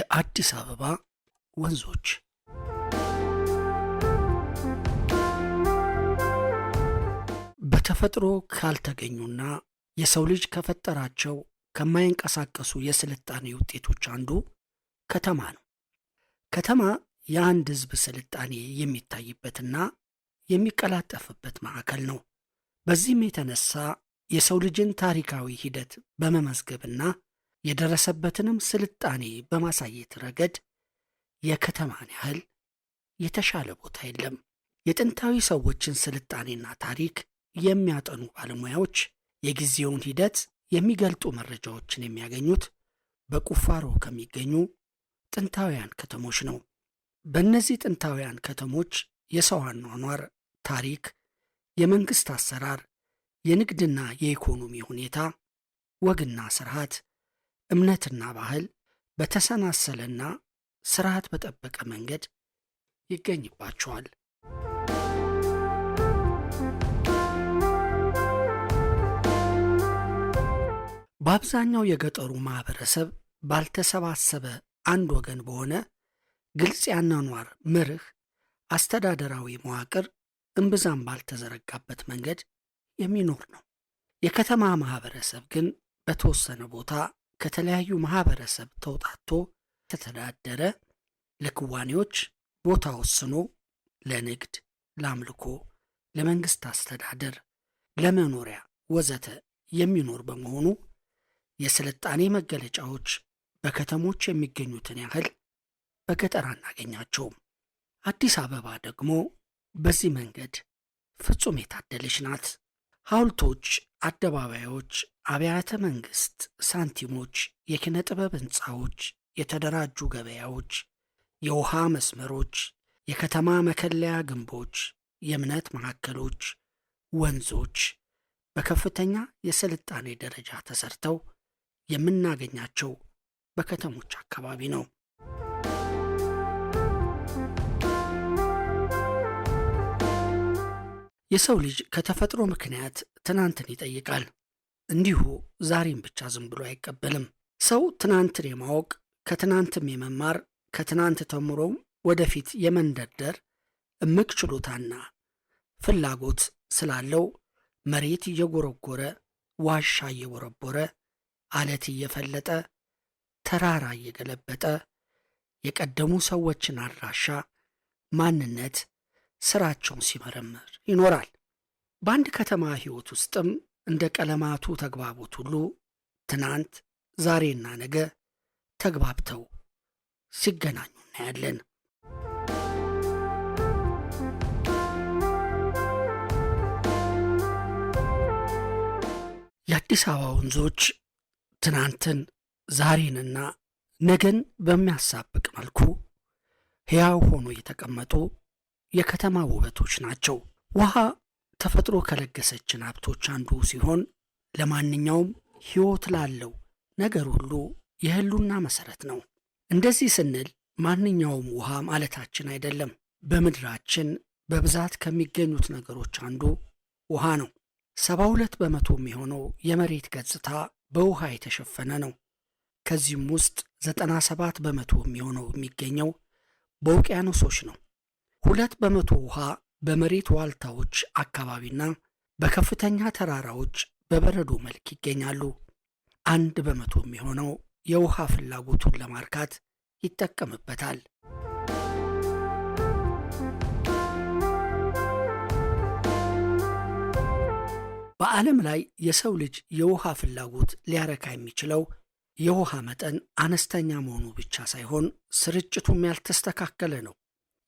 የአዲስ አበባ ወንዞች በተፈጥሮ ካልተገኙና የሰው ልጅ ከፈጠራቸው ከማይንቀሳቀሱ የስልጣኔ ውጤቶች አንዱ ከተማ ነው። ከተማ የአንድ ሕዝብ ስልጣኔ የሚታይበትና የሚቀላጠፍበት ማዕከል ነው። በዚህም የተነሳ የሰው ልጅን ታሪካዊ ሂደት በመመዝገብና የደረሰበትንም ስልጣኔ በማሳየት ረገድ የከተማን ያህል የተሻለ ቦታ የለም። የጥንታዊ ሰዎችን ስልጣኔና ታሪክ የሚያጠኑ ባለሙያዎች የጊዜውን ሂደት የሚገልጡ መረጃዎችን የሚያገኙት በቁፋሮ ከሚገኙ ጥንታውያን ከተሞች ነው። በእነዚህ ጥንታውያን ከተሞች የሰው አኗኗር፣ ታሪክ፣ የመንግሥት አሰራር፣ የንግድና የኢኮኖሚ ሁኔታ፣ ወግና ስርዓት፣ እምነትና ባህል በተሰናሰለና ስርዓት በጠበቀ መንገድ ይገኝባቸዋል። በአብዛኛው የገጠሩ ማህበረሰብ ባልተሰባሰበ አንድ ወገን በሆነ ግልጽ ያኗኗር መርህ አስተዳደራዊ መዋቅር እምብዛም ባልተዘረጋበት መንገድ የሚኖር ነው። የከተማ ማህበረሰብ ግን በተወሰነ ቦታ ከተለያዩ ማህበረሰብ ተውጣቶ ተተዳደረ ለክዋኔዎች ቦታ ወስኖ ለንግድ፣ ለአምልኮ፣ ለመንግስት አስተዳደር፣ ለመኖሪያ ወዘተ የሚኖር በመሆኑ የስልጣኔ መገለጫዎች በከተሞች የሚገኙትን ያህል በገጠር አናገኛቸውም። አዲስ አበባ ደግሞ በዚህ መንገድ ፍጹም የታደለች ናት። ሐውልቶች፣ አደባባዮች፣ አብያተ መንግስት፣ ሳንቲሞች፣ የኪነ ጥበብ ህንፃዎች፣ የተደራጁ ገበያዎች፣ የውሃ መስመሮች፣ የከተማ መከለያ ግንቦች፣ የእምነት ማዕከሎች፣ ወንዞች በከፍተኛ የስልጣኔ ደረጃ ተሰርተው የምናገኛቸው በከተሞች አካባቢ ነው። የሰው ልጅ ከተፈጥሮ ምክንያት ትናንትን ይጠይቃል። እንዲሁ ዛሬም ብቻ ዝም ብሎ አይቀበልም። ሰው ትናንትን የማወቅ ከትናንትም የመማር ከትናንት ተምሮም ወደፊት የመንደርደር እምቅ ችሎታና ፍላጎት ስላለው መሬት እየጎረጎረ ዋሻ እየቦረቦረ አለት እየፈለጠ ተራራ እየገለበጠ የቀደሙ ሰዎችን አድራሻ፣ ማንነት፣ ስራቸውን ሲመረምር ይኖራል። በአንድ ከተማ ህይወት ውስጥም እንደ ቀለማቱ ተግባቦት ሁሉ ትናንት፣ ዛሬና ነገ ተግባብተው ሲገናኙ እናያለን። የአዲስ አበባ ወንዞች ትናንትን፣ ዛሬንና ነገን በሚያሳብቅ መልኩ ሕያው ሆኖ የተቀመጡ የከተማ ውበቶች ናቸው። ውሃ ተፈጥሮ ከለገሰችን ሀብቶች አንዱ ሲሆን ለማንኛውም ሕይወት ላለው ነገር ሁሉ የህሉና መሰረት ነው። እንደዚህ ስንል ማንኛውም ውሃ ማለታችን አይደለም። በምድራችን በብዛት ከሚገኙት ነገሮች አንዱ ውሃ ነው። 72 በመቶ የሚሆነው የመሬት ገጽታ በውሃ የተሸፈነ ነው። ከዚህም ውስጥ 97 በመቶ የሚሆነው የሚገኘው በውቅያኖሶች ነው። 2 በመቶ ውሃ በመሬት ዋልታዎች አካባቢና በከፍተኛ ተራራዎች በበረዶ መልክ ይገኛሉ። 1 በመቶ የሚሆነው የውሃ ፍላጎቱን ለማርካት ይጠቀምበታል። በዓለም ላይ የሰው ልጅ የውሃ ፍላጎት ሊያረካ የሚችለው የውሃ መጠን አነስተኛ መሆኑ ብቻ ሳይሆን ስርጭቱም ያልተስተካከለ ነው።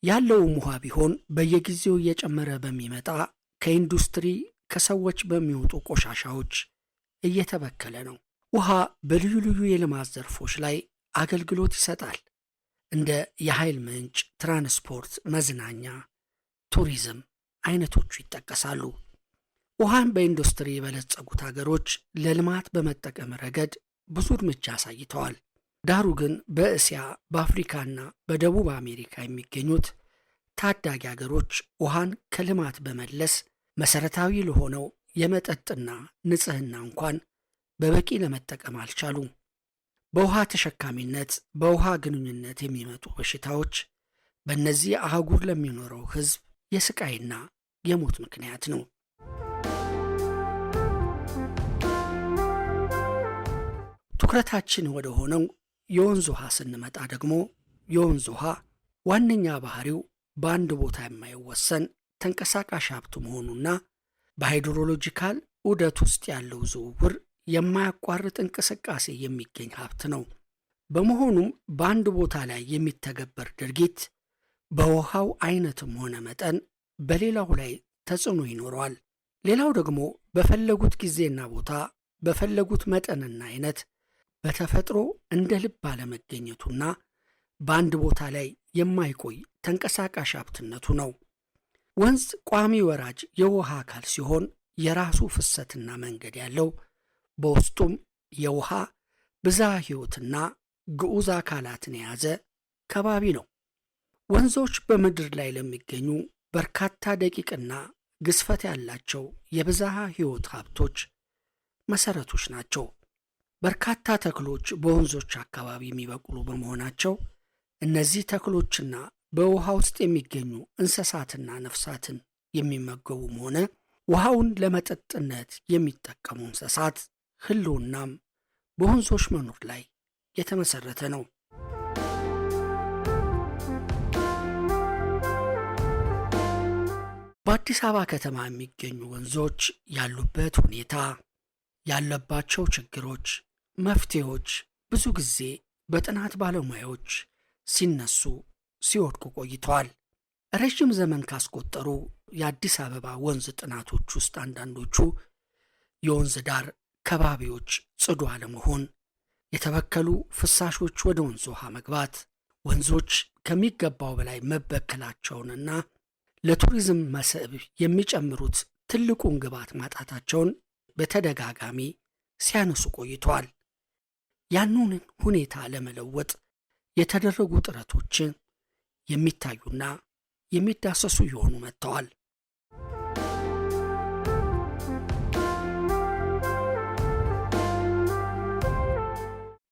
ያለውም ውሃ ቢሆን በየጊዜው እየጨመረ በሚመጣ ከኢንዱስትሪ ከሰዎች በሚወጡ ቆሻሻዎች እየተበከለ ነው። ውሃ በልዩ ልዩ የልማት ዘርፎች ላይ አገልግሎት ይሰጣል። እንደ የኃይል ምንጭ፣ ትራንስፖርት፣ መዝናኛ፣ ቱሪዝም አይነቶቹ ይጠቀሳሉ። ውሃን በኢንዱስትሪ የበለጸጉት ሀገሮች ለልማት በመጠቀም ረገድ ብዙ እርምጃ አሳይተዋል። ዳሩ ግን በእስያ በአፍሪካና በደቡብ አሜሪካ የሚገኙት ታዳጊ ሀገሮች ውሃን ከልማት በመለስ መሰረታዊ ለሆነው የመጠጥና ንጽህና እንኳን በበቂ ለመጠቀም አልቻሉም። በውሃ ተሸካሚነት፣ በውሃ ግንኙነት የሚመጡ በሽታዎች በእነዚህ አህጉር ለሚኖረው ሕዝብ የስቃይና የሞት ምክንያት ነው። ትኩረታችን ወደ ሆነው የወንዝ ውሃ ስንመጣ ደግሞ የወንዝ ውሃ ዋነኛ ባህሪው በአንድ ቦታ የማይወሰን ተንቀሳቃሽ ሀብት መሆኑና በሃይድሮሎጂካል ዑደት ውስጥ ያለው ዝውውር የማያቋርጥ እንቅስቃሴ የሚገኝ ሀብት ነው። በመሆኑም በአንድ ቦታ ላይ የሚተገበር ድርጊት በውሃው አይነትም ሆነ መጠን በሌላው ላይ ተጽዕኖ ይኖረዋል። ሌላው ደግሞ በፈለጉት ጊዜና ቦታ በፈለጉት መጠንና አይነት በተፈጥሮ እንደ ልብ አለመገኘቱና በአንድ ቦታ ላይ የማይቆይ ተንቀሳቃሽ ሀብትነቱ ነው። ወንዝ ቋሚ ወራጅ የውሃ አካል ሲሆን የራሱ ፍሰትና መንገድ ያለው በውስጡም የውሃ ብዝሃ ሕይወትና ግዑዝ አካላትን የያዘ ከባቢ ነው። ወንዞች በምድር ላይ ለሚገኙ በርካታ ደቂቅና ግዝፈት ያላቸው የብዝሃ ሕይወት ሀብቶች መሠረቶች ናቸው። በርካታ ተክሎች በወንዞች አካባቢ የሚበቅሉ በመሆናቸው እነዚህ ተክሎችና በውሃ ውስጥ የሚገኙ እንስሳትና ነፍሳትን የሚመገቡም ሆነ ውሃውን ለመጠጥነት የሚጠቀሙ እንስሳት ሕልውናም በወንዞች መኖር ላይ የተመሰረተ ነው። በአዲስ አበባ ከተማ የሚገኙ ወንዞች ያሉበት ሁኔታ፣ ያለባቸው ችግሮች፣ መፍትሄዎች ብዙ ጊዜ በጥናት ባለሙያዎች ሲነሱ ሲወድቁ ቆይተዋል። ረዥም ዘመን ካስቆጠሩ የአዲስ አበባ ወንዝ ጥናቶች ውስጥ አንዳንዶቹ የወንዝ ዳር ከባቢዎች ጽዱ አለመሆን፣ የተበከሉ ፍሳሾች ወደ ወንዝ ውሃ መግባት፣ ወንዞች ከሚገባው በላይ መበከላቸውንና ለቱሪዝም መስህብ የሚጨምሩት ትልቁን ግብዓት ማጣታቸውን በተደጋጋሚ ሲያነሱ ቆይተዋል። ያንን ሁኔታ ለመለወጥ የተደረጉ ጥረቶችን የሚታዩና የሚዳሰሱ እየሆኑ መጥተዋል።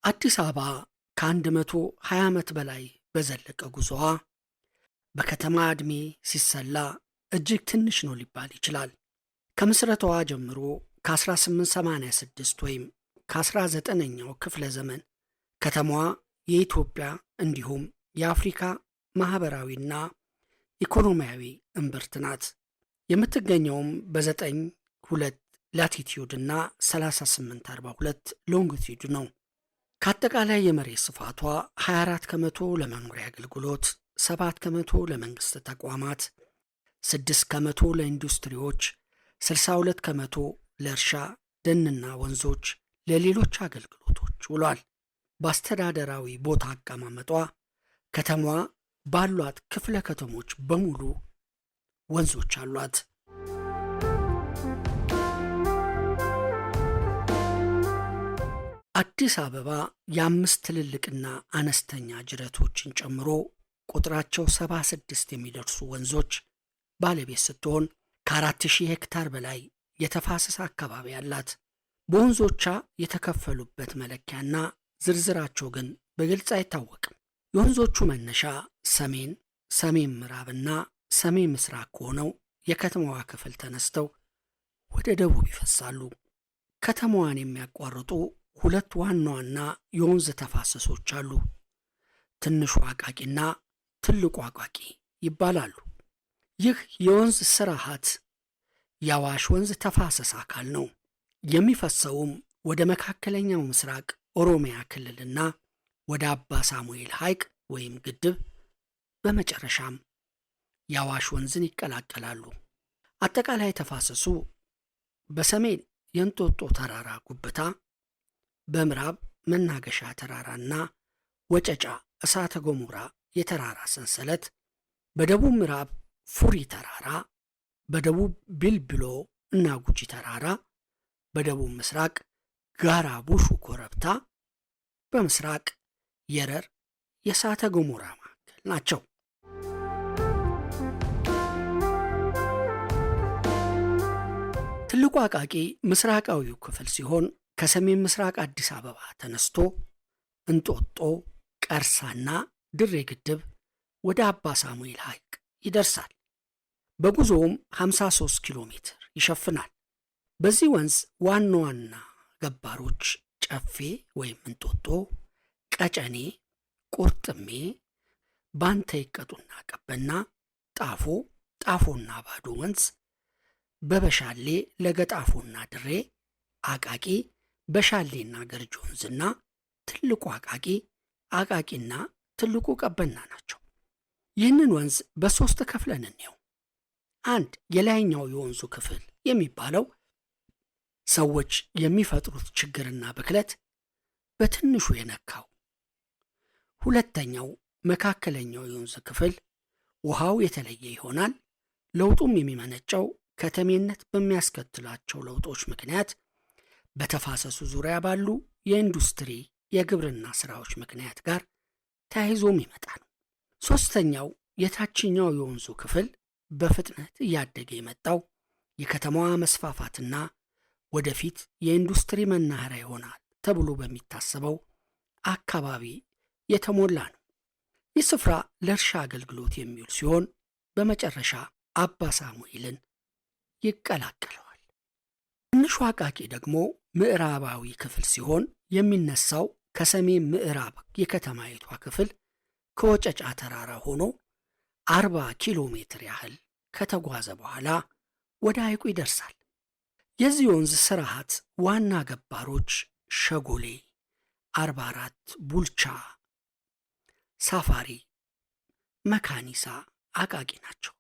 አዲስ አበባ ከ120 ዓመት በላይ በዘለቀ ጉዞዋ በከተማ ዕድሜ ሲሰላ እጅግ ትንሽ ነው ሊባል ይችላል። ከምስረታዋ ጀምሮ ከ1886 ወይም ከ19ኛው ክፍለ ዘመን ከተማዋ የኢትዮጵያ እንዲሁም የአፍሪካ ማኅበራዊና ኢኮኖሚያዊ እምብርት ናት። የምትገኘውም በ9.2 ላቲቲዩድ እና 38.42 ሎንጊቲዩድ ነው። ከአጠቃላይ የመሬት ስፋቷ 24 ከመቶ ለመኖሪያ አገልግሎት፣ 7 ከመቶ ለመንግሥት ተቋማት፣ 6 ከመቶ ለኢንዱስትሪዎች፣ 62 ከመቶ ለእርሻ ደንና ወንዞች፣ ለሌሎች አገልግሎቶች ውሏል። በአስተዳደራዊ ቦታ አቀማመጧ ከተማዋ ባሏት ክፍለ ከተሞች በሙሉ ወንዞች አሏት። አዲስ አበባ የ5 ትልልቅና አነስተኛ ጅረቶችን ጨምሮ ቁጥራቸው 76 የሚደርሱ ወንዞች ባለቤት ስትሆን ከ4000 ሄክታር በላይ የተፋሰስ አካባቢ አላት። በወንዞቿ የተከፈሉበት መለኪያና ዝርዝራቸው ግን በግልጽ አይታወቅም። የወንዞቹ መነሻ ሰሜን፣ ሰሜን ምዕራብና ሰሜን ምስራቅ ከሆነው የከተማዋ ክፍል ተነስተው ወደ ደቡብ ይፈሳሉ። ከተማዋን የሚያቋርጡ 2 ዋና ዋና የወንዝ ተፋሰሶች አሉ። ትንሹ አቃቂና ትልቁ አቃቂ ይባላሉ። ይህ የወንዝ ስርዓት የአዋሽ ወንዝ ተፋሰስ አካል ነው። የሚፈሰውም ወደ መካከለኛው ምስራቅ ኦሮሚያ ክልልና ወደ አባ ሳሙኤል ሐይቅ ወይም ግድብ፣ በመጨረሻም የአዋሽ ወንዝን ይቀላቀላሉ። አጠቃላይ ተፋሰሱ በሰሜን የእንጦጦ ተራራ ጉብታ፣ በምዕራብ መናገሻ ተራራና ወጨጫ እሳተ ገሞራ የተራራ ሰንሰለት፣ በደቡብ ምዕራብ ፉሪ ተራራ፣ በደቡብ ቢልብሎ እና ጉጂ ተራራ፣ በደቡብ ምስራቅ ጋራ ቡሹ ኮረብታ፣ በምስራቅ የረር የእሳተ ገሞራ ማዕከል ናቸው። ትልቁ አቃቂ ምስራቃዊው ክፍል ሲሆን ከሰሜን ምስራቅ አዲስ አበባ ተነስቶ እንጦጦ፣ ቀርሳና ድሬ ግድብ ወደ አባ ሳሙኤል ሐይቅ ይደርሳል። በጉዞውም 53 ኪሎ ሜትር ይሸፍናል። በዚህ ወንዝ ዋና ዋና ገባሮች ጨፌ ወይም እንጦጦ፣ ቀጨኔ፣ ቁርጥሜ፣ ባንተ ይቀጡና ቀበና፣ ጣፎ፣ ጣፎና ባዶ ወንዝ፣ በበሻሌ ለገጣፎና ድሬ፣ አቃቂ፣ በሻሌና ገርጅ ወንዝና ትልቁ አቃቂ፣ አቃቂና ትልቁ ቀበና ናቸው። ይህንን ወንዝ በሦስት ከፍለን እንየው። አንድ የላይኛው የወንዙ ክፍል የሚባለው ሰዎች የሚፈጥሩት ችግርና ብክለት በትንሹ የነካው። ሁለተኛው መካከለኛው የወንዝ ክፍል ውሃው የተለየ ይሆናል። ለውጡም የሚመነጨው ከተሜነት በሚያስከትላቸው ለውጦች ምክንያት በተፋሰሱ ዙሪያ ባሉ የኢንዱስትሪ የግብርና ስራዎች ምክንያት ጋር ተያይዞም ይመጣ ነው። ሦስተኛው የታችኛው የወንዙ ክፍል በፍጥነት እያደገ የመጣው የከተማዋ መስፋፋትና ወደፊት የኢንዱስትሪ መናኸሪያ ይሆናል ተብሎ በሚታሰበው አካባቢ የተሞላ ነው። ይህ ስፍራ ለእርሻ አገልግሎት የሚውል ሲሆን በመጨረሻ አባ ሳሙኤልን ይቀላቀለዋል። ትንሹ አቃቂ ደግሞ ምዕራባዊ ክፍል ሲሆን የሚነሳው ከሰሜን ምዕራብ የከተማይቷ ክፍል ከወጨጫ ተራራ ሆኖ 40 ኪሎ ሜትር ያህል ከተጓዘ በኋላ ወደ ሐይቁ ይደርሳል። የዚህ ወንዝ ስርዓት ዋና ገባሮች ሸጎሌ፣ 44፣ ቡልቻ፣ ሳፋሪ፣ መካኒሳ፣ አቃቂ ናቸው።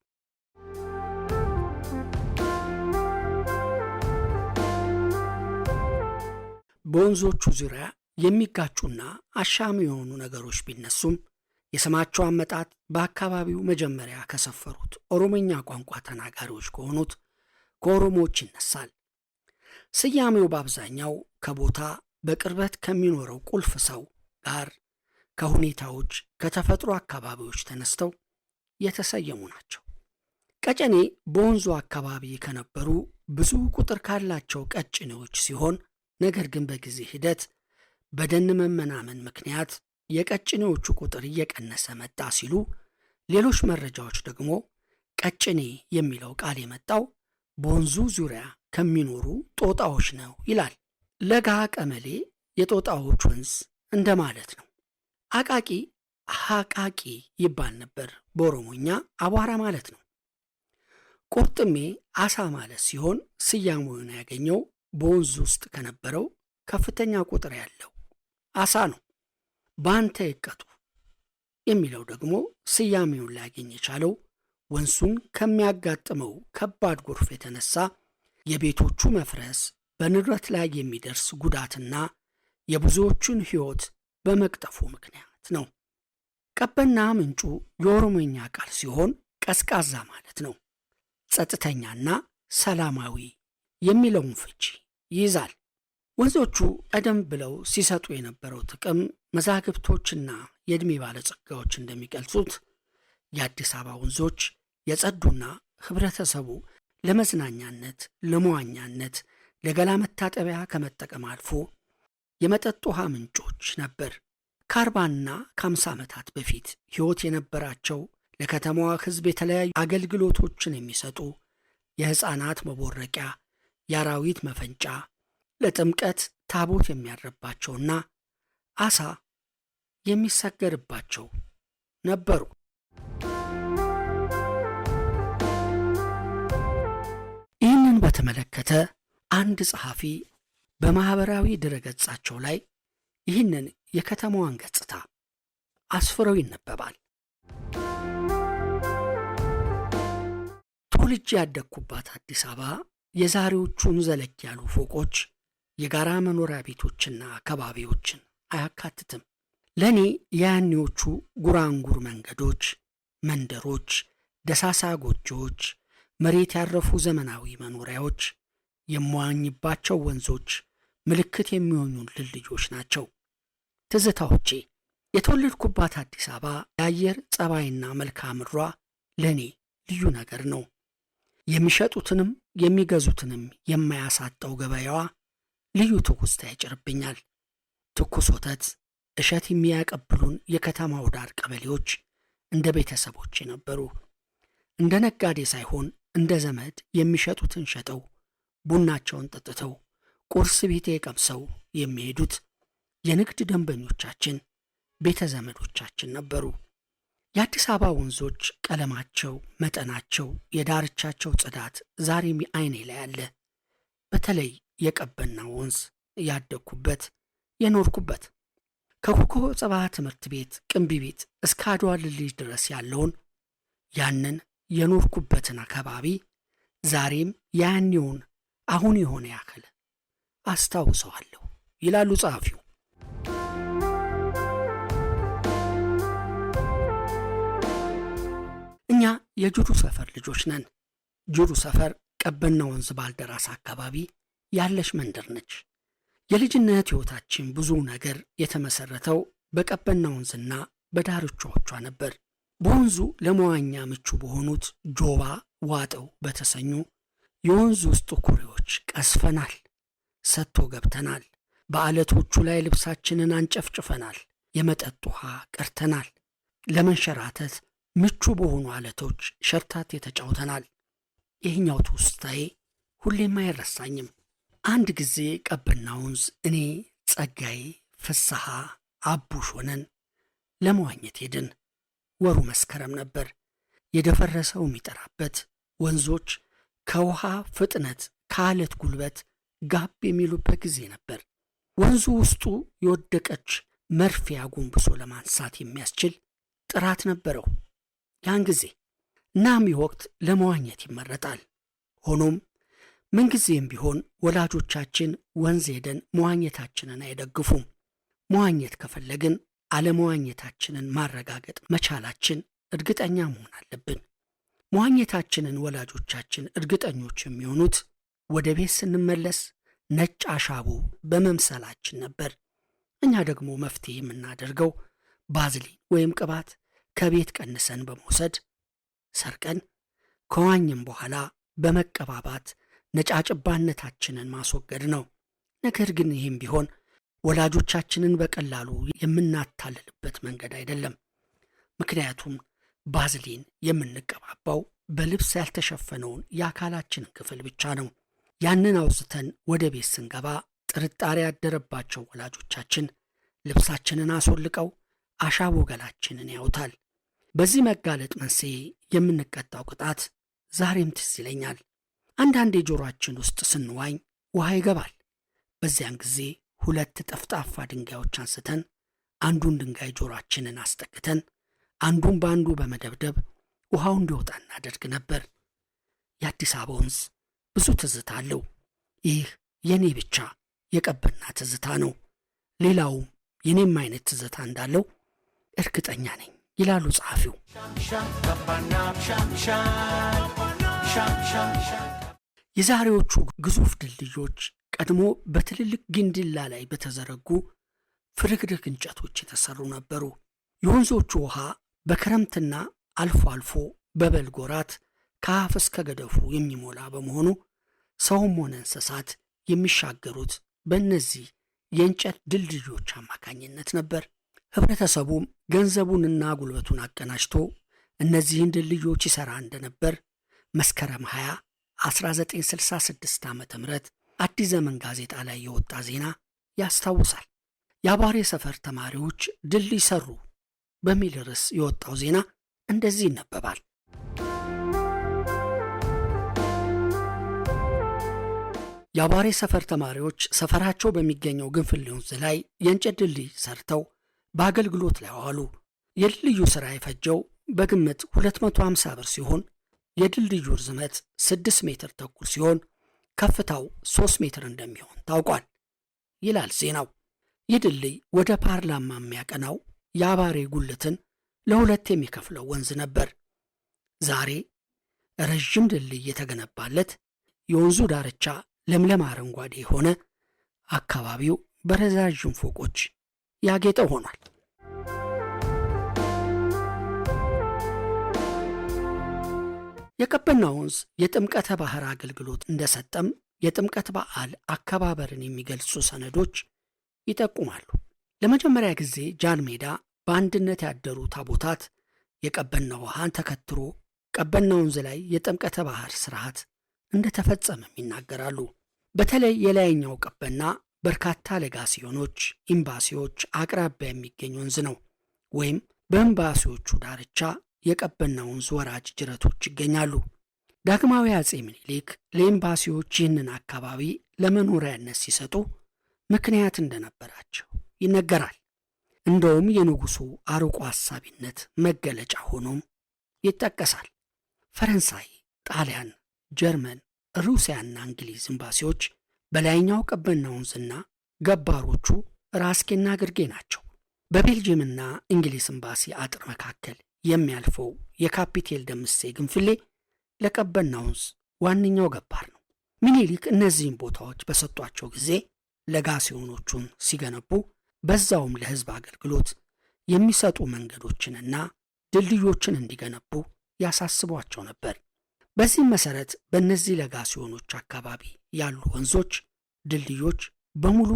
በወንዞቹ ዙሪያ የሚጋጩና አሻሚ የሆኑ ነገሮች ቢነሱም የስማቸው አመጣጥ በአካባቢው መጀመሪያ ከሰፈሩት ኦሮሞኛ ቋንቋ ተናጋሪዎች ከሆኑት ከኦሮሞዎች ይነሳል። ስያሜው በአብዛኛው ከቦታ በቅርበት ከሚኖረው ቁልፍ ሰው ጋር ከሁኔታዎች፣ ከተፈጥሮ አካባቢዎች ተነስተው የተሰየሙ ናቸው። ቀጨኔ በወንዙ አካባቢ ከነበሩ ብዙ ቁጥር ካላቸው ቀጭኔዎች ሲሆን ነገር ግን በጊዜ ሂደት በደን መመናመን ምክንያት የቀጭኔዎቹ ቁጥር እየቀነሰ መጣ ሲሉ፣ ሌሎች መረጃዎች ደግሞ ቀጭኔ የሚለው ቃል የመጣው በወንዙ ዙሪያ ከሚኖሩ ጦጣዎች ነው ይላል። ለጋ ቀመሌ የጦጣዎች ወንዝ እንደማለት ነው። አቃቂ ሐቃቂ ይባል ነበር፣ በኦሮሞኛ አቧራ ማለት ነው። ቁርጥሜ አሳ ማለት ሲሆን ስያሜውን ያገኘው በወንዙ ውስጥ ከነበረው ከፍተኛ ቁጥር ያለው አሳ ነው። ባንተ ይቀጡ የሚለው ደግሞ ስያሜውን ሊያገኝ የቻለው ወንዙን ከሚያጋጥመው ከባድ ጎርፍ የተነሳ የቤቶቹ መፍረስ፣ በንብረት ላይ የሚደርስ ጉዳትና የብዙዎቹን ሕይወት በመቅጠፉ ምክንያት ነው። ቀበና ምንጩ የኦሮሞኛ ቃል ሲሆን ቀዝቃዛ ማለት ነው። ጸጥተኛና ሰላማዊ የሚለውን ፍቺ ይይዛል። ወንዞቹ ቀደም ብለው ሲሰጡ የነበረው ጥቅም መዛግብቶችና የዕድሜ ባለጸጋዎች እንደሚገልጹት የአዲስ አበባ ወንዞች የጸዱና ህብረተሰቡ ለመዝናኛነት፣ ለመዋኛነት፣ ለገላ መታጠቢያ ከመጠቀም አልፎ የመጠጥ ውሃ ምንጮች ነበር። ከ40ና ከ50 ዓመታት በፊት ሕይወት የነበራቸው ለከተማዋ ሕዝብ የተለያዩ አገልግሎቶችን የሚሰጡ የሕፃናት መቦረቂያ፣ የአራዊት መፈንጫ፣ ለጥምቀት ታቦት የሚያድርባቸውና አሳ የሚሰገርባቸው ነበሩ። ይህንን በተመለከተ አንድ ጸሐፊ በማኅበራዊ ድረገጻቸው ላይ ይህንን የከተማዋን ገጽታ አስፍረው ይነበባል። ተወልጄ ያደግኩባት አዲስ አበባ የዛሬዎቹን ዘለግ ያሉ ፎቆች፣ የጋራ መኖሪያ ቤቶችና አካባቢዎችን አያካትትም። ለእኔ የያኔዎቹ ጉራንጉር መንገዶች፣ መንደሮች፣ ደሳሳ ጎጆዎች፣ መሬት ያረፉ ዘመናዊ መኖሪያዎች፣ የምዋኝባቸው ወንዞች ምልክት የሚሆኑን ልልጆች ናቸው። ትዝታዎቼ የተወለድኩባት አዲስ አበባ የአየር ጸባይና መልክዓ ምድሯ ለእኔ ልዩ ነገር ነው። የሚሸጡትንም የሚገዙትንም የማያሳጣው ገበያዋ ልዩ ትውስታ ያጭርብኛል። ትኩስ ወተት፣ እሸት የሚያቀብሉን የከተማው ዳር ቀበሌዎች እንደ ቤተሰቦች ነበሩ። እንደ ነጋዴ ሳይሆን እንደ ዘመድ የሚሸጡትን ሸጠው ቡናቸውን ጠጥተው ቁርስ ቤቴ ቀምሰው የሚሄዱት የንግድ ደንበኞቻችን ቤተ ዘመዶቻችን ነበሩ። የአዲስ አበባ ወንዞች ቀለማቸው፣ መጠናቸው፣ የዳርቻቸው ጽዳት ዛሬም አይኔ ላይ አለ። በተለይ የቀበና ወንዝ ያደግኩበት የኖርኩበት ከኮከበ ጽባህ ትምህርት ቤት ቅንቢ ቤት እስከ አድዋ ድልድይ ድረስ ያለውን ያንን የኖርኩበትን አካባቢ ዛሬም ያኔውን አሁን የሆነ ያክል አስታውሰዋለሁ ይላሉ ጸሐፊው። እኛ የጅሩ ሰፈር ልጆች ነን። ጅሩ ሰፈር ቀበና ወንዝ ባልደራስ አካባቢ ያለች መንደር ነች። የልጅነት ሕይወታችን ብዙ ነገር የተመሰረተው በቀበና ወንዝና በዳርቻዎቿ ነበር። በወንዙ ለመዋኛ ምቹ በሆኑት ጆባ፣ ዋጠው በተሰኙ የወንዙ ውስጥ ኩሬዎች ቀስፈናል፣ ሰጥቶ ገብተናል። በዓለቶቹ ላይ ልብሳችንን አንጨፍጭፈናል፣ የመጠጥ ውሃ ቀርተናል። ለመንሸራተት ምቹ በሆኑ ዓለቶች ሸርታቴ ተጫውተናል። ይህኛው ትውስታዬ ሁሌም አይረሳኝም። አንድ ጊዜ ቀበና ወንዝ እኔ፣ ጸጋዬ፣ ፍስሐ፣ አቡሽ ሆነን ለመዋኘት ሄድን። ወሩ መስከረም ነበር። የደፈረሰው የሚጠራበት ወንዞች ከውሃ ፍጥነት ከዓለት ጉልበት ጋብ የሚሉበት ጊዜ ነበር። ወንዙ ውስጡ የወደቀች መርፌ አጎንብሶ ለማንሳት የሚያስችል ጥራት ነበረው ያን ጊዜ። እናም ይህ ወቅት ለመዋኘት ይመረጣል። ሆኖም ምንጊዜም ቢሆን ወላጆቻችን ወንዝ ሄደን መዋኘታችንን አይደግፉም። መዋኘት ከፈለግን አለመዋኘታችንን ማረጋገጥ መቻላችን እርግጠኛ መሆን አለብን። መዋኘታችንን ወላጆቻችን እርግጠኞች የሚሆኑት ወደ ቤት ስንመለስ ነጭ አሻቦ በመምሰላችን ነበር። እኛ ደግሞ መፍትሄ የምናደርገው ባዝሊን ወይም ቅባት ከቤት ቀንሰን በመውሰድ ሰርቀን ከዋኝም በኋላ በመቀባባት ነጫጭባነታችንን ማስወገድ ነው። ነገር ግን ይህም ቢሆን ወላጆቻችንን በቀላሉ የምናታልልበት መንገድ አይደለም። ምክንያቱም ባዝሊን የምንቀባባው በልብስ ያልተሸፈነውን የአካላችንን ክፍል ብቻ ነው። ያንን አውጥተን ወደ ቤት ስንገባ ጥርጣሬ ያደረባቸው ወላጆቻችን ልብሳችንን አስወልቀው አሻቦ ገላችንን ያውታል። በዚህ መጋለጥ መንስኤ የምንቀጣው ቅጣት ዛሬም ትዝ ይለኛል። አንዳንድ የጆሮአችን ውስጥ ስንዋኝ ውሃ ይገባል። በዚያን ጊዜ 2 ጠፍጣፋ ድንጋዮች አንስተን አንዱን ድንጋይ ጆሮአችንን አስጠግተን አንዱን በአንዱ በመደብደብ ውሃው እንዲወጣ እናደርግ ነበር። የአዲስ አበባ ወንዝ ብዙ ትዝታ አለው። ይህ የኔ ብቻ የቀበና ትዝታ ነው። ሌላውም የኔም አይነት ትዝታ እንዳለው እርግጠኛ ነኝ ይላሉ ጸሐፊው። የዛሬዎቹ ግዙፍ ድልድዮች ቀድሞ በትልልቅ ግንድላ ላይ በተዘረጉ ፍርግርግ እንጨቶች የተሰሩ ነበሩ። የወንዞቹ ውሃ በክረምትና አልፎ አልፎ በበልግ ወራት ከአፍ እስከ ገደፉ የሚሞላ በመሆኑ ሰውም ሆነ እንስሳት የሚሻገሩት በእነዚህ የእንጨት ድልድዮች አማካኝነት ነበር። ህብረተሰቡም ገንዘቡንና ጉልበቱን አቀናጅቶ እነዚህን ድልድዮች ይሠራ እንደነበር መስከረም 20 1966 ዓ.ም አዲስ ዘመን ጋዜጣ ላይ የወጣ ዜና ያስታውሳል። የአባሬ ሰፈር ተማሪዎች ድልድይ ሰሩ በሚል ርዕስ የወጣው ዜና እንደዚህ ይነበባል። የአባሬ ሰፈር ተማሪዎች ሰፈራቸው በሚገኘው ግንፍሌ ወንዝ ላይ የእንጨት ድልድይ ሰርተው በአገልግሎት ላይ ዋሉ። የድልድዩ ሥራ የፈጀው በግምት 250 ብር ሲሆን የድልድዩ ርዝመት 6 ሜትር ተኩል ሲሆን ከፍታው 3 ሜትር እንደሚሆን ታውቋል ይላል ዜናው። ይህ ድልድይ ወደ ፓርላማ የሚያቀናው የአባሬ ጉልትን ለሁለት የሚከፍለው ወንዝ ነበር። ዛሬ ረዥም ድልድይ የተገነባለት የወንዙ ዳርቻ ለምለም አረንጓዴ የሆነ አካባቢው በረዣዥም ፎቆች ያጌጠ ሆኗል። የቀበና ወንዝ የጥምቀተ ባህር አገልግሎት እንደሰጠም የጥምቀት በዓል አከባበርን የሚገልጹ ሰነዶች ይጠቁማሉ። ለመጀመሪያ ጊዜ ጃን ሜዳ በአንድነት ያደሩ ታቦታት የቀበና ውሃን ተከትሎ ቀበና ወንዝ ላይ የጥምቀተ ባህር ስርዓት እንደተፈጸመም ይናገራሉ። በተለይ የላይኛው ቀበና በርካታ ለጋሲዮኖች፣ ኤምባሲዎች አቅራቢያ የሚገኝ ወንዝ ነው። ወይም በኤምባሲዎቹ ዳርቻ የቀበና ወንዝ ወራጅ ጅረቶች ይገኛሉ። ዳግማዊ አጼ ምኒልክ ለኤምባሲዎች ይህንን አካባቢ ለመኖሪያነት ሲሰጡ ምክንያት እንደነበራቸው ይነገራል። እንደውም የንጉሱ አርቆ ሐሳቢነት መገለጫ ሆኖም ይጠቀሳል። ፈረንሳይ፣ ጣሊያን፣ ጀርመን፣ ሩሲያና እንግሊዝ ኤምባሲዎች በላይኛው ቀበና ወንዝና ገባሮቹ ራስጌና ግርጌ ናቸው። በቤልጅየምና እንግሊዝ ኤምባሲ አጥር መካከል የሚያልፈው የካፒቴል ደምሴ ግንፍሌ ለቀበና ወንዝ ዋነኛው ገባር ነው። ምኒልክ እነዚህን ቦታዎች በሰጧቸው ጊዜ ለጋሲዮኖቹን ሲገነቡ በዛውም ለሕዝብ አገልግሎት የሚሰጡ መንገዶችንና ድልድዮችን እንዲገነቡ ያሳስቧቸው ነበር። በዚህም መሰረት በእነዚህ ለጋሲዮኖች አካባቢ ያሉ ወንዞች፣ ድልድዮች በሙሉ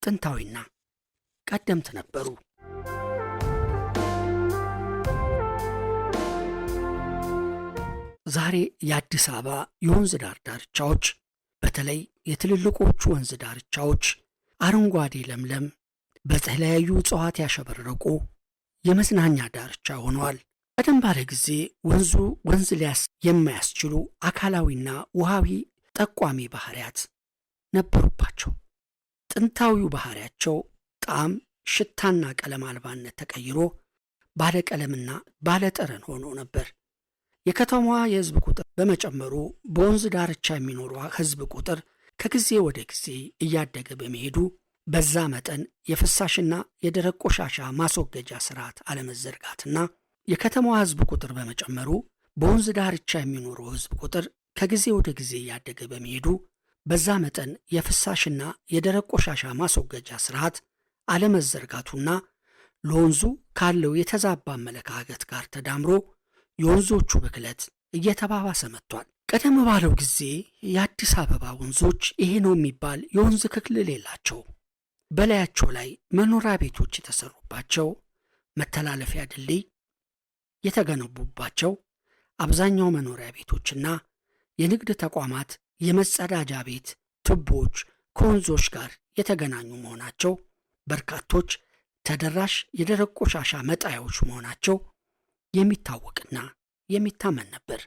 ጥንታዊና ቀደምት ነበሩ። ዛሬ የአዲስ አበባ የወንዝ ዳር ዳርቻዎች በተለይ የትልልቆቹ ወንዝ ዳርቻዎች አረንጓዴ ለምለም በተለያዩ እጽዋት ያሸበረቁ የመዝናኛ ዳርቻ ሆነዋል። ቀደም ባለ ጊዜ ወንዝ ሊያስ የማያስችሉ አካላዊና ውሃዊ ጠቋሚ ባህሪያት ነበሩባቸው። ጥንታዊው ባህሪያቸው ጣዕም፣ ሽታና ቀለም አልባነት ተቀይሮ ባለቀለምና ባለጠረን ሆኖ ነበር። የከተማዋ የሕዝብ ቁጥር በመጨመሩ በወንዝ ዳርቻ የሚኖሩ ሕዝብ ቁጥር ከጊዜ ወደ ጊዜ እያደገ በመሄዱ በዛ መጠን የፍሳሽና የደረቅ ቆሻሻ ማስወገጃ ስርዓት አለመዘርጋትና የከተማዋ ሕዝብ ቁጥር በመጨመሩ በወንዝ ዳርቻ የሚኖረው ሕዝብ ቁጥር ከጊዜ ወደ ጊዜ እያደገ በመሄዱ በዛ መጠን የፍሳሽና የደረቅ ቆሻሻ ማስወገጃ ስርዓት አለመዘርጋቱና ለወንዙ ካለው የተዛባ አመለካከት ጋር ተዳምሮ የወንዞቹ ብክለት እየተባባሰ መጥቷል። ቀደም ባለው ጊዜ የአዲስ አበባ ወንዞች ይሄ ነው የሚባል የወንዝ ክልል የላቸውም። በላያቸው ላይ መኖሪያ ቤቶች የተሰሩባቸው፣ መተላለፊያ ድልድይ የተገነቡባቸው፣ አብዛኛው መኖሪያ ቤቶችና የንግድ ተቋማት የመጸዳጃ ቤት ቱቦዎች ከወንዞች ጋር የተገናኙ መሆናቸው፣ በርካቶች ተደራሽ የደረቅ ቆሻሻ መጣያዎች መሆናቸው የሚታወቅና የሚታመን ነበር።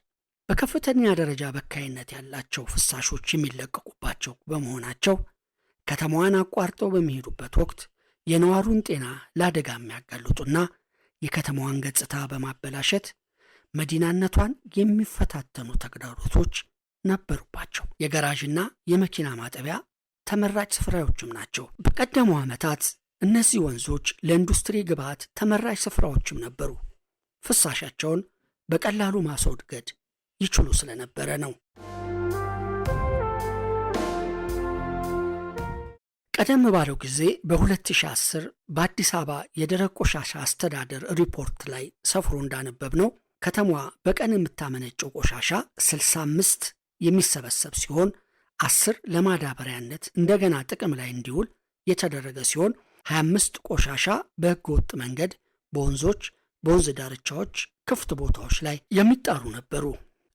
በከፍተኛ ደረጃ በካይነት ያላቸው ፍሳሾች የሚለቀቁባቸው በመሆናቸው ከተማዋን አቋርጠው በሚሄዱበት ወቅት የነዋሩን ጤና ለአደጋ የሚያጋልጡና የከተማዋን ገጽታ በማበላሸት መዲናነቷን የሚፈታተኑ ተግዳሮቶች ነበሩባቸው። የገራዥና የመኪና ማጠቢያ ተመራጭ ስፍራዎችም ናቸው። በቀደሙ ዓመታት እነዚህ ወንዞች ለኢንዱስትሪ ግብዓት ተመራጭ ስፍራዎችም ነበሩ። ፍሳሻቸውን በቀላሉ ማስወገድ ይችሉ ስለነበረ ነው። ቀደም ባለው ጊዜ በ2010 በአዲስ አበባ የደረቅ ቆሻሻ አስተዳደር ሪፖርት ላይ ሰፍሮ እንዳነበብ ነው ከተማዋ በቀን የምታመነጨው ቆሻሻ 65 የሚሰበሰብ ሲሆን 10 ለማዳበሪያነት እንደገና ጥቅም ላይ እንዲውል የተደረገ ሲሆን 25 ቆሻሻ በሕገ ወጥ መንገድ በወንዞች፣ በወንዝ ዳርቻዎች፣ ክፍት ቦታዎች ላይ የሚጣሩ ነበሩ።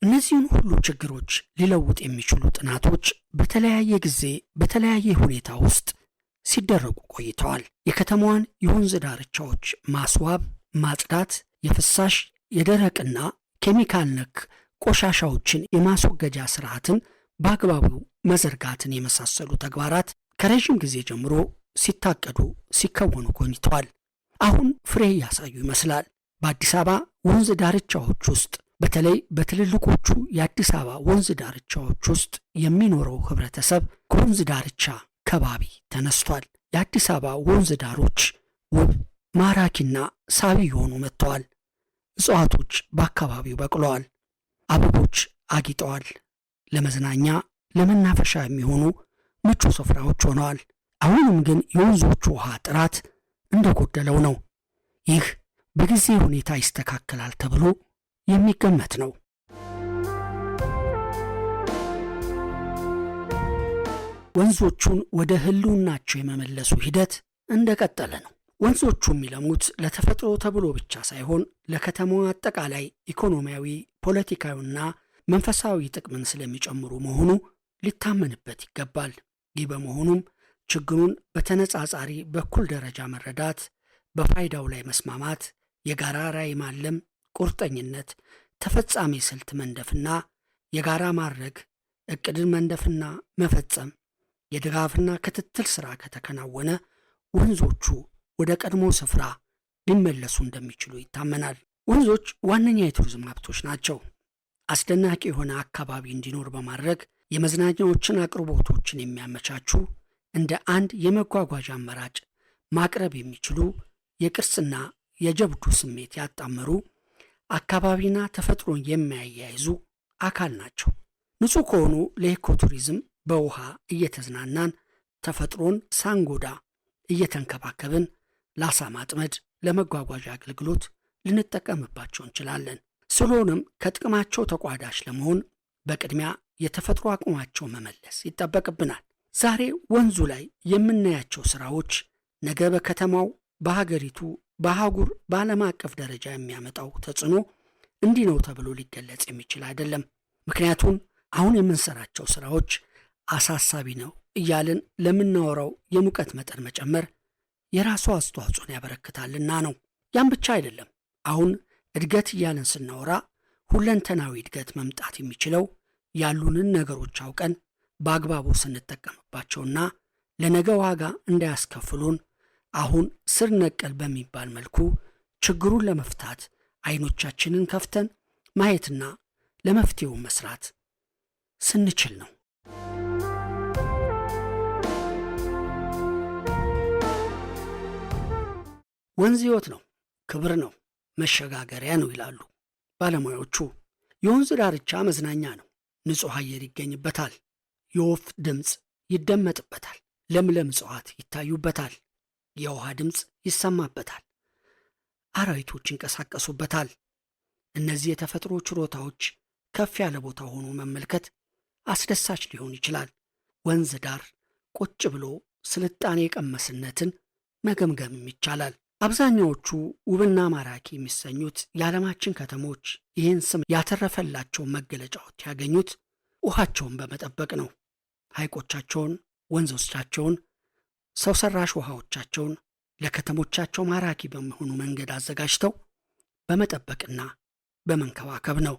እነዚህን ሁሉ ችግሮች ሊለውጥ የሚችሉ ጥናቶች በተለያየ ጊዜ በተለያየ ሁኔታ ውስጥ ሲደረጉ ቆይተዋል። የከተማዋን የወንዝ ዳርቻዎች ማስዋብ፣ ማጽዳት፣ የፍሳሽ የደረቅና ኬሚካል ነክ ቆሻሻዎችን የማስወገጃ ስርዓትን በአግባቡ መዘርጋትን የመሳሰሉ ተግባራት ከረዥም ጊዜ ጀምሮ ሲታቀዱ ሲከወኑ ቆይተዋል። አሁን ፍሬ እያሳዩ ይመስላል። በአዲስ አበባ ወንዝ ዳርቻዎች ውስጥ በተለይ በትልልቆቹ የአዲስ አበባ ወንዝ ዳርቻዎች ውስጥ የሚኖረው ህብረተሰብ ከወንዝ ዳርቻ ከባቢ ተነስቷል። የአዲስ አበባ ወንዝ ዳሮች ውብ፣ ማራኪና ሳቢ የሆኑ መጥተዋል። እጽዋቶች በአካባቢው በቅለዋል። አበቦች አጊጠዋል። ለመዝናኛ ለመናፈሻ የሚሆኑ ምቹ ስፍራዎች ሆነዋል። አሁንም ግን የወንዞቹ ውሃ ጥራት እንደጎደለው ነው። ይህ በጊዜ ሁኔታ ይስተካከላል ተብሎ የሚገመት ነው። ወንዞቹን ወደ ህልውናቸው የመመለሱ ሂደት እንደቀጠለ ነው። ወንዞቹ የሚለሙት ለተፈጥሮ ተብሎ ብቻ ሳይሆን ለከተማዋ አጠቃላይ ኢኮኖሚያዊ፣ ፖለቲካዊና መንፈሳዊ ጥቅምን ስለሚጨምሩ መሆኑ ሊታመንበት ይገባል። ይህ በመሆኑም ችግሩን በተነጻጻሪ በኩል ደረጃ መረዳት፣ በፋይዳው ላይ መስማማት፣ የጋራ ራዕይ ማለም፣ ቁርጠኝነት፣ ተፈጻሚ ስልት መንደፍና የጋራ ማድረግ፣ እቅድን መንደፍና መፈጸም፣ የድጋፍና ክትትል ሥራ ከተከናወነ ወንዞቹ ወደ ቀድሞ ስፍራ ሊመለሱ እንደሚችሉ ይታመናል። ወንዞች ዋነኛ የቱሪዝም ሀብቶች ናቸው። አስደናቂ የሆነ አካባቢ እንዲኖር በማድረግ የመዝናኛዎችን አቅርቦቶችን የሚያመቻቹ፣ እንደ አንድ የመጓጓዣ አማራጭ ማቅረብ የሚችሉ፣ የቅርስና የጀብዱ ስሜት ያጣመሩ፣ አካባቢና ተፈጥሮን የሚያያይዙ አካል ናቸው። ንጹህ ከሆኑ ለኢኮቱሪዝም በውሃ እየተዝናናን ተፈጥሮን ሳንጎዳ እየተንከባከብን ለአሳ ማጥመድ፣ ለመጓጓዣ አገልግሎት ልንጠቀምባቸው እንችላለን። ስለሆነም ከጥቅማቸው ተቋዳሽ ለመሆን በቅድሚያ የተፈጥሮ አቅማቸው መመለስ ይጠበቅብናል። ዛሬ ወንዙ ላይ የምናያቸው ስራዎች ነገ በከተማው፣ በሀገሪቱ፣ በአህጉር፣ በዓለም አቀፍ ደረጃ የሚያመጣው ተጽዕኖ እንዲህ ነው ተብሎ ሊገለጽ የሚችል አይደለም። ምክንያቱም አሁን የምንሰራቸው ስራዎች አሳሳቢ ነው እያልን ለምናወራው የሙቀት መጠን መጨመር የራሱ አስተዋጽኦን ያበረክታልና ነው። ያም ብቻ አይደለም። አሁን እድገት እያልን ስናወራ ሁለንተናዊ እድገት መምጣት የሚችለው ያሉንን ነገሮች አውቀን በአግባቡ ስንጠቀምባቸውና ለነገ ዋጋ እንዳያስከፍሉን አሁን ስር ነቀል በሚባል መልኩ ችግሩን ለመፍታት አይኖቻችንን ከፍተን ማየትና ለመፍትሄው መስራት ስንችል ነው። ወንዝ ሕይወት ነው፣ ክብር ነው፣ መሸጋገሪያ ነው ይላሉ ባለሙያዎቹ። የወንዝ ዳርቻ መዝናኛ ነው። ንጹሕ አየር ይገኝበታል። የወፍ ድምፅ ይደመጥበታል። ለምለም እጽዋት ይታዩበታል። የውሃ ድምፅ ይሰማበታል። አራዊቶች ይንቀሳቀሱበታል። እነዚህ የተፈጥሮ ችሮታዎች ከፍ ያለ ቦታ ሆኖ መመልከት አስደሳች ሊሆን ይችላል። ወንዝ ዳር ቁጭ ብሎ ስልጣኔ ቀመስነትን መገምገምም ይቻላል። አብዛኛዎቹ ውብና ማራኪ የሚሰኙት የዓለማችን ከተሞች ይህን ስም ያተረፈላቸው መገለጫዎች ያገኙት ውሃቸውን በመጠበቅ ነው። ሐይቆቻቸውን፣ ወንዞቻቸውን፣ ሰው ሰራሽ ውሃዎቻቸውን ለከተሞቻቸው ማራኪ በሚሆኑ መንገድ አዘጋጅተው በመጠበቅና በመንከባከብ ነው።